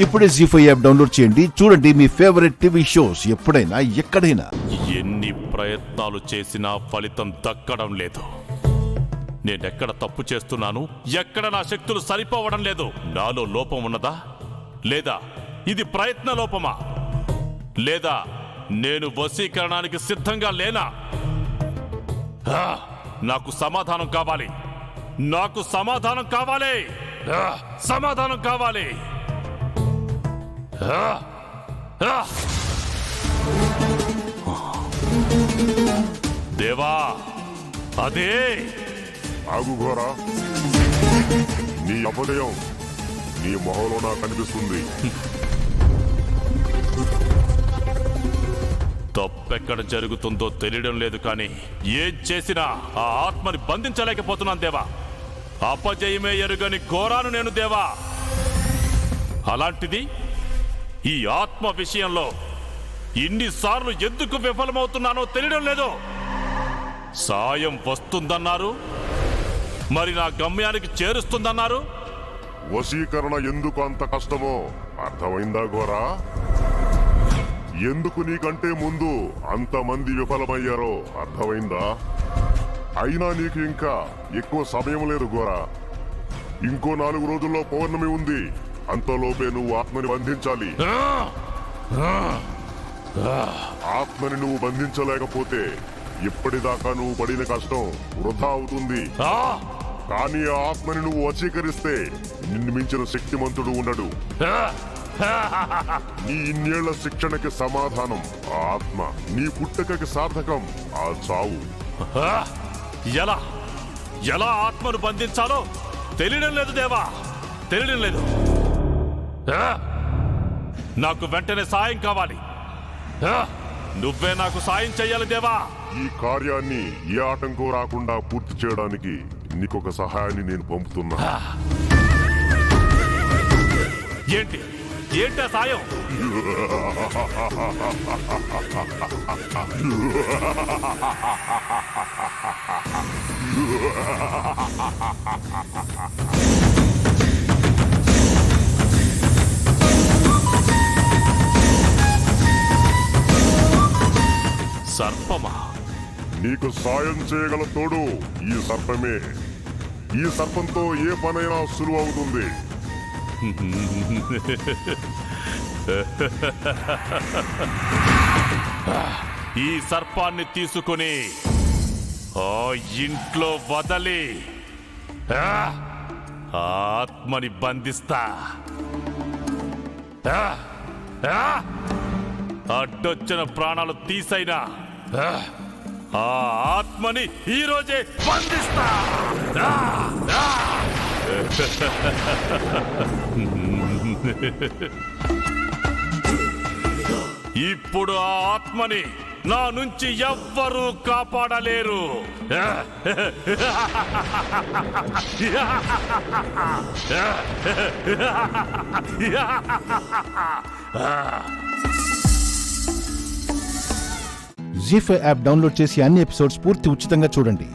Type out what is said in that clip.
ఇప్పుడే జీ5 app download చేయండి. చూడండి మీ ఫేవరెట్ టీవీ షోస్ ఎప్పుడైనా ఎక్కడైనా. ఎన్ని ప్రయత్నాలు చేసినా ఫలితం దక్కడం లేదు. నేనెక్కడ తప్పు చేస్తున్నాను, ఎక్కడ నా శక్తులు సరిపోవడం లేదు. నాలో లోపం ఉన్నదా, లేదా ఇది ప్రయత్న లోపమా, లేదా నేను వశీకరణానికి సిద్ధంగా లేనా? నాకు సమాధానం కావాలి, నాకు సమాధానం కావాలి, సమాధానం కావాలి. దేవా, అదే ఆగు ఘోరా, నీ అపజయం నీ మొహంలో నాకు కనిపిస్తుంది. తప్పెక్కడ జరుగుతుందో తెలియడం లేదు, కానీ ఏం చేసినా ఆ ఆత్మని బంధించలేకపోతున్నాను దేవా. అపజయమే ఎరుగని ఘోరాను నేను దేవా. అలాంటిది ఈ ఆత్మ విషయంలో ఇన్నిసార్లు ఎందుకు విఫలమవుతున్నానో తెలియడం లేదు. సాయం వస్తుందన్నారు, మరి నా గమ్యానికి చేరుస్తుందన్నారు. వశీకరణ ఎందుకు అంత కష్టమో అర్థమైందా ఘోరా? ఎందుకు నీకంటే ముందు అంతమంది విఫలమయ్యారో అర్థమైందా? అయినా నీకు ఇంకా ఎక్కువ సమయం లేదు ఘోరా. ఇంకో 4 రోజుల్లో పౌర్ణమి ఉంది. అంతలోపే నువ్వు ఆత్మని బంధించాలి. ఆత్మని నువ్వు బంధించలేకపోతే ఇప్పటిదాకా నువ్వు పడిన కష్టం వృధా అవుతుంది. కానీ ఆ ఆత్మని నువ్వు వశీకరిస్తే నిన్ను మించిన శక్తిమంతుడు ఉండడు. నీ ఇన్నేళ్ల శిక్షణకి సమాధానం ఆ ఆత్మ, నీ పుట్టుకకి సార్థకం ఆ చావు. ఎలా ఎలా ఆత్మను బంధించాలో తెలియడం లేదు దేవా, తెలియడం లేదు. నాకు వెంటనే సాయం కావాలి. నువ్వే నాకు సాయం చెయ్యాలి దేవా. ఈ కార్యాన్ని ఏ ఆటంకం రాకుండా పూర్తి చేయడానికి నీకొక సహాయాన్ని నేను పంపుతున్నా. ఏంటి ఏంటి ఆ సాయం? సర్పమా? నీకు సాయం చేయగల తోడు ఈ సర్పమే. ఈ సర్పంతో ఏ పనైనా సులువవుతుంది. ఈ సర్పాన్ని తీసుకుని ఆ ఇంట్లో వదలి ఆత్మని బంధిస్తా. అడ్డొచ్చిన ప్రాణాలు తీసైనా ఆ ఆత్మని ఈరోజే బంధిస్తా. ఇప్పుడు ఆ ఆత్మని నా నుంచి ఎవ్వరూ కాపాడలేరు. జీ5 యాప్ డౌన్లోడ్ చేసి అన్ని ఎపిసోడ్స్ పూర్తి ఉచితంగా చూడండి.